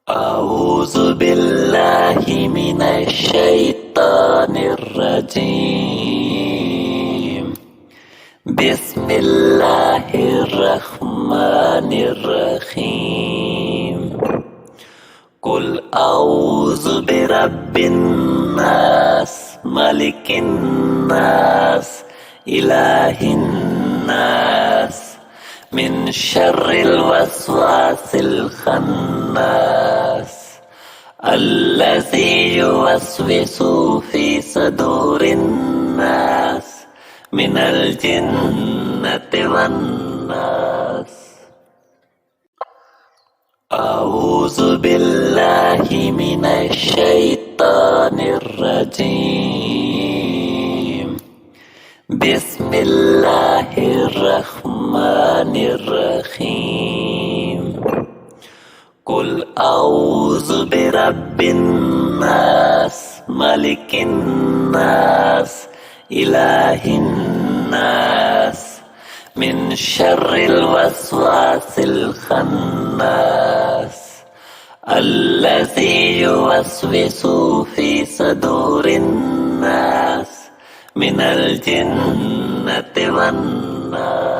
أعوذ بالله من الشيطان الرجيم. بسم الله الرحمن الرحيم. قل أعوذ برب الناس ملك الناس إله الناس من شر الوسواس الخناس الذي يوسوس في صدور الناس من الجنة والناس. أعوذ بالله من الشيطان الرجيم. بسم الله الرحمن الرحيم. قل أعوذ برب الناس ملك الناس إله الناس من شر الوسواس الخناس الذي يوسوس في صدور الناس من الجنة والناس.